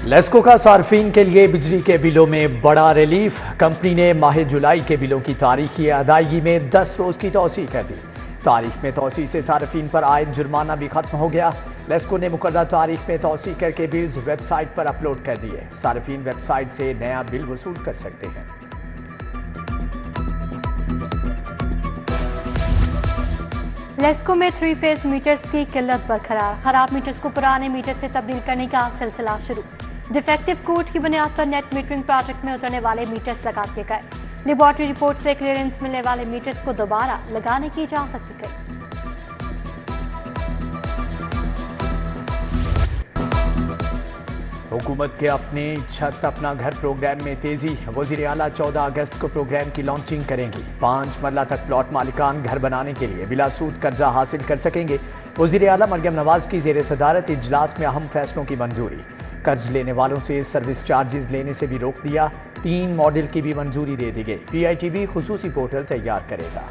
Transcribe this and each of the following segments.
लेस्को का सार्फिन के लिए बिजली के बिलों में बड़ा रिलीफ। कंपनी ने माह जुलाई के बिलों की तारीख की अदायगी में 10 रोज की तौसीह कर दी। तारीख में तौसीह से सार्फिन पर आयद जुर्माना भी खत्म हो गया। लेस्को ने मुकर्रर तारीख में तौसीह करके बिल्स वेबसाइट पर अपलोड कर दिए। सार्फिन वेबसाइट से नया बिल वसूल कर सकते हैं। लेस्को में 3 फेज मीटर्स की किल्लत बरकरार। खराब मीटर्स को पुराने मीटर से तब्दील करने का सिलसिला शुरू। डिफेक्टिव कोड की बुनियाद पर नेट मीटरिंग प्रोजेक्ट में उतरने वाले मीटर्स लगा दिए गए। लेबॉर्ट्री रिपोर्ट से क्लियरेंस मिलने वाले मीटर्स को दोबारा लगाने की इजाजत दी गई। हुकूमत के अपने छत अपना घर प्रोग्राम में तेजी। वज़ीर आला 14 अगस्त को प्रोग्राम की लॉन्चिंग करेंगी। 5 मरला तक प्लॉट मालिकान घर बनाने के लिए बिला सूद कर्जा हासिल कर सकेंगे। वज़ीर आला मरियम नवाज की ज़ेर सदारत इजलास में अहम फैसलों की मंजूरी। कर्ज लेने वालों से सर्विस चार्जेस लेने से भी रोक दिया। 3 मॉडल की भी मंजूरी दे दी गई। PITB खुसूसी पोर्टल तैयार करेगा।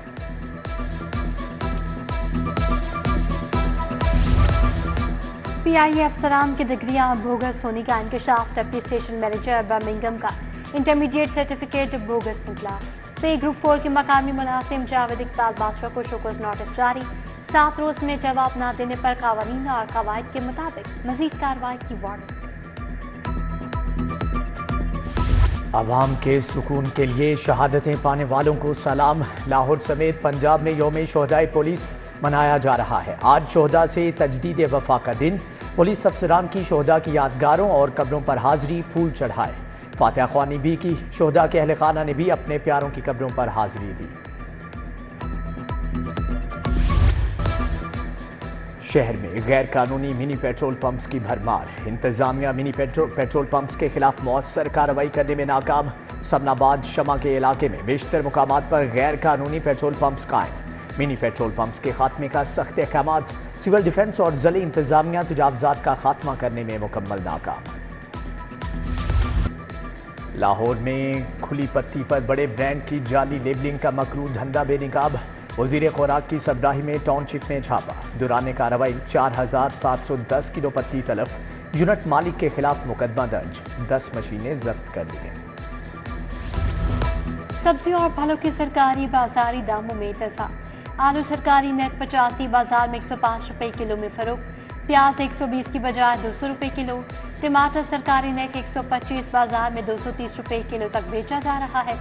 PIA अफसरान की डिग्रियां बोगस होने का इंकशाफ। डिप्टी स्टेशन मैनेजर बर्मिंघम का इंटरमीडिएट सर्टिफिकेट बोगस निकला। पे ग्रुप 4 के मकामी मुलाजिम जावेद इकबाल बादशाह को शोकॉज नोटिस जारी। 7 रोज में जवाब न देने पर कानून और कवायद के मुताबिक मजीद कार्रवाई की वार्निंग। अवाम के सुकून के लिए शहादतें पाने वालों को सलाम। लाहौर समेत पंजाब में यौम शोहदाए पुलिस मनाया जा रहा है। आज शोहदा से तजदीद वफा का दिन। पुलिस अफसरान की शोहदा की यादगारों और कब्रों पर हाजिरी, फूल चढ़ाए। फातिहा ख्वानी भी की। शोहदा के अहले खाना ने भी अपने प्यारों की कब्रों पर हाजिरी दी। शहर में गैर कानूनी मिनी पेट्रोल पंप्स की भरमार। इंतजामिया मिनी पेट्रोल पंप्स के खिलाफ मौसर कार्रवाई करने में नाकाम। समनाबाद शमा के इलाके में बेशतर मुकामात पर गैर कानूनी पेट्रोल पंप्स कायम। मिनी पेट्रोल पंप्स के खात्मे का सख्त अहकाम। सिविल डिफेंस और ज़िली इंतजामिया तजावुज़ात का खात्मा करने में मुकम्मल नाकाम। लाहौर में खुली पत्ती पर बड़े ब्रांड की जाली लेबलिंग का मकरू धंधा बेनकाब। वज़ीर खुराक की सरबराही में टाउनशिप में छापा। दौरान कार्रवाई 4710 किलो पत्ती तलफ। यूनिट मालिक के खिलाफ मुकदमा दर्ज। 10 मशीनें जब्त कर ली गई। सब्जी और फलों के सरकारी बाजारी दामों में इत्तेफाक। आलू सरकारी नेट 85 बाजार में 105 रुपए किलो में फरोख्त। प्याज 120 की बजाय 200 रुपए किलो। टमाटर सरकारी नेट 125 बाजार में 230 रुपए किलो तक बेचा जा रहा है।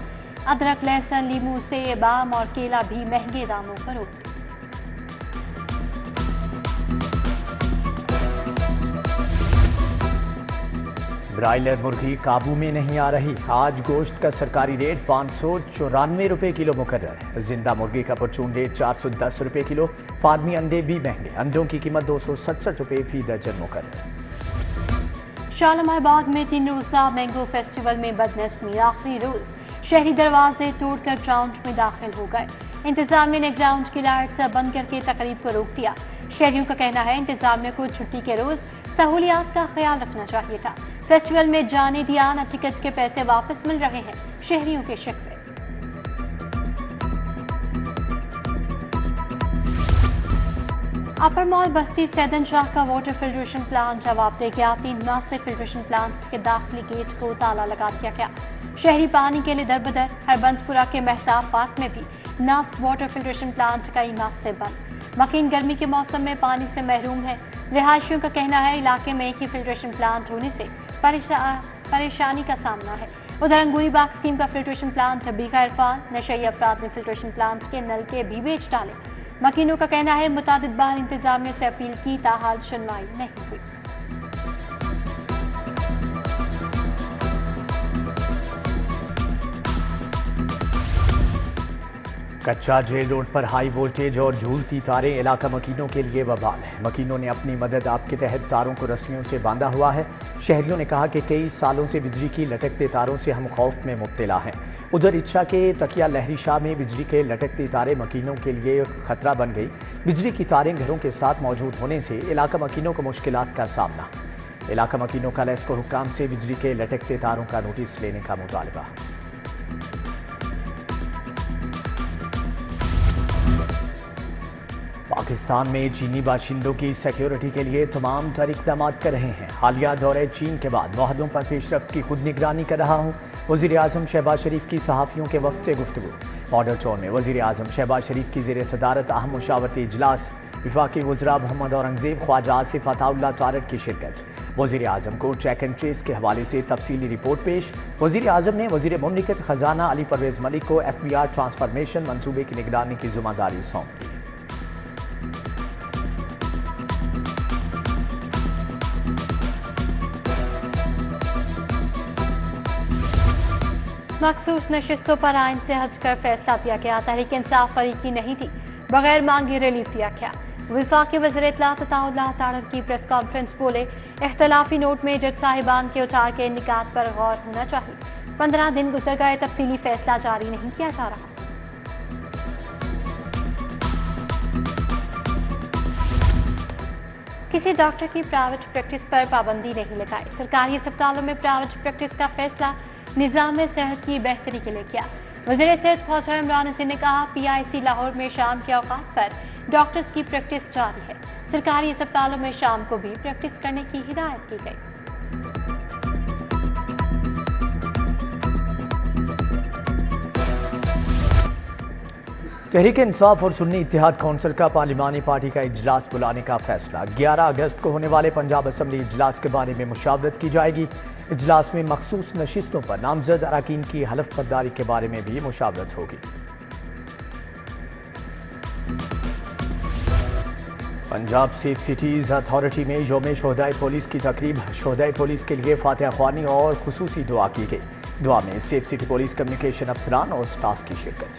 अदरक, लहसुन, लीमू, सेब, आम और केला भी महंगे दामों फरोख्त। ब्रायलर मुर्गी काबू में नहीं आ रही। आज गोश्त का सरकारी रेट 594 रुपए किलो मुकर्रर। जिंदा मुर्गी का परचून रेट 410 रुपए किलो। फार्मी अंडे भी महंगे। अंडों की कीमत 267 रुपए फी दर्जन मुकर्रर। शालीमार बाग में 3 रोज़ा मैंगो फेस्टिवल में बदनस्मी। आखिरी रोज शहरी दरवाजे तोड़कर ग्राउंड में दाखिल हो गए। इंतजामिया ने ग्राउंड की लाइट्स बंद करके तकरीब को रोक दिया। शहरियों का कहना है इंतजामिया को छुट्टी के रोज सहूलियात का ख्याल रखना चाहिए था। फेस्टिवल में जाने दिया न टिकट के पैसे वापस मिल रहे हैं, शहरियों के शिकवे। अपर मॉल बस्ती सैदन शाह का वाटर फिल्ट्रेशन प्लांट जवाब दे गया। 3 माह से फिल्ट्रेशन प्लांट के दाखिली गेट को ताला लगा दिया गया। शहरी पानी के लिए दरबदर। हरबंसपुरा के मेहताब पार्क में भी नास्क वाटर फिल्ट्रेशन प्लांट कई माह से बंद। मकीन गर्मी के मौसम में पानी से महरूम है। रिहायशियों का कहना है इलाके में एक ही फिल्ट्रेशन प्लांट होने से परेशानी का सामना है। उधर अंगूरी बाग स्कीम का फिल्ट्रेशन प्लांट बीघा इरफान। नशई अफराद ने फिल्ट्रेशन प्लांट के नलके भी बेच डाले। मकीनों का कहना है मुतादिद बार इंतजामिया से अपील की, ताहाल सुनवाई नहीं हुई। कच्चा जेल रोड पर हाई वोल्टेज और झूलती तारें इलाका मकीनों के लिए वबाल है। मकीनों ने अपनी मदद आप के तहत तारों को रस्सियों से बांधा हुआ है। शहरियों ने कहा कि कई सालों से बिजली की लटकते तारों से हम खौफ में मुब्तला हैं। उधर इच्छा के तकिया लहरी शाह में बिजली के लटकते तारे मकीनों के लिए खतरा बन गई। बिजली की तारें घरों के साथ मौजूद होने से इलाका मकीनों को मुश्किलात का सामना। इलाका मकीनों का लेस्को हुक्काम से बिजली के लटकते तारों का नोटिस लेने का मुतालबा। पाकिस्तान में चीनी बाशिंदों की सिक्योरिटी के लिए तमाम तर इक़दाम कर रहे हैं। हालिया दौरे चीन के बाद मुआहदों पर पेशरफ्त की खुद निगरानी कर रहा हूँ। वज़ीर आज़म शहबाज शरीफ की सहाफ़ियों के वक्त से गुफ्तगू। मॉडल टाउन में वज़ीर आज़म शहबाज शरीफ की ज़ेर सदारत अहम मुशावरती इजलास। वफाकी वज़रा मोहम्मद औरंगज़ेब, ख्वाजा आसिफ अताउल्लाह तारक की शिरकत। वज़ीर आज़म को चेक एंड ट्रेस के हवाले से तफसीली रिपोर्ट पेश। वज़ीर आज़म ने वज़ीर मुमलिकत ख़जाना अली परवेज़ मलिक को FBR ट्रांसफॉर्मेशन मंसूबे की निगरानी की ज़िम्मेदारी सौंप दी। मखसूस नशिस्तों पर आइन से हटकर फैसला दिया गया। तहरीक इंसाफ फरीकी नहीं थी, बगैर मांगे रिलीफ दिया गया। वफाकी वज़ीर इत्तलात अताउल्लाह तारक की प्रेस कॉन्फ्रेंस बोले, इख्तलाफी नोट में जज साहिबान के उतार के निकात पर गौर होना चाहिए। 15 दिन गुजर गए, तफसीली फैसला जारी नहीं किया जा रहा। किसी डॉक्टर की प्राइवेट प्रैक्टिस पर पाबंदी नहीं लगाई। सरकारी अस्पतालों में प्राइवेट प्रैक्टिस का फैसला निज़ाम सेहत की बेहतरी के लिए किया। वज़ीर सेहत ख्वाजा इमरान हसन ने कहा, PIC लाहौर में शाम के औकात पर डॉक्टर्स की प्रैक्टिस जारी है। सरकारी अस्पतालों में शाम को भी प्रैक्टिस करने की हिदायत की गई। तहरीक इंसाफ और सुन्नी इत्तेहाद कौंसिल का पार्लिमानी पार्टी का इजलास बुलाने का फैसला। 11 अगस्त को होने वाले पंजाब असम्बली इजलास के बारे में मुशावरत की जाएगी। इजलास में मखसूस नशिस्तों पर नामजद अरकान की हलफ बर्दारी के बारे में भी मुशावरत होगी। पंजाब सेफ सिटीज़ अथॉरिटी में यौम शोहदाए पुलिस की तकरीब। शोहदाए पुलिस के लिए फातिहा ख्वानी और खुसूसी दुआ की गई। दुआ में सेफ सिटी पुलिस कम्युनिकेशन अफसरान और स्टाफ की शिरकत।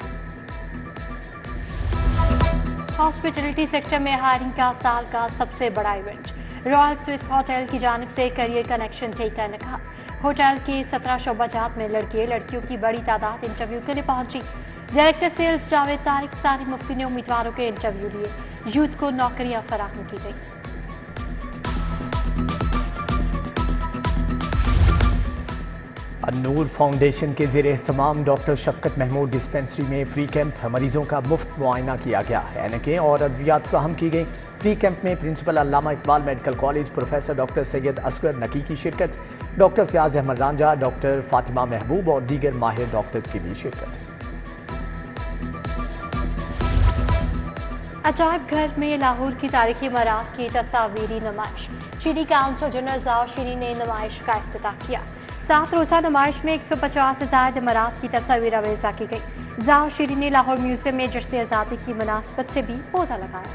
हॉस्पिटलिटी सेक्टर में हायरिंग का साल का सबसे बड़ा इवेंट। रॉयल स्विस होटल की जानिब से करियर कनेक्शन ठीक करने का। होटल के 17 शोबाजात में लड़के लड़कियों की बड़ी तादाद इंटरव्यू के लिए पहुंची। डायरेक्टर सेल्स जावेद तारिक सारी मुफ्ती ने उम्मीदवारों के इंटरव्यू लिए। यूथ को नौकरियां फराहम की गई। अन्नूर फाउंडेशन के ज़ेर एहतमाम डॉक्टर शफकत महमूद डिस्पेंसरी में फ्री कैंप मरीजों का मुफ्त मुआयना किया गया। ऐनकें और अद्वियात फ्राहम की गई। फ्री कैंप में principal Allama Iqbal medical college professor doctor Syed Asghar Naqi की शिरकत। डॉक्टर फयाज अहमद रांझा, डॉक्टर फातिमा महबूब और दीगर माहिर डॉक्टर्स की भी शिरकत। अजायब घर में लाहौर की तारीखी इमारत की तस्वीरी नुमाइश। चीनी काउंसिल जनरल जाओ शीरी ने नुमाइश का इफ्तिताह किया। 7 रोज़ा नुमाइश में 150 से ज़ायद इमारत की तस्वीर अवेज़ा की गई। जाओ शीरी ने लाहौर म्यूजियम में जश्न आज़ादी की मुनासबत से भी पौधा लगाया।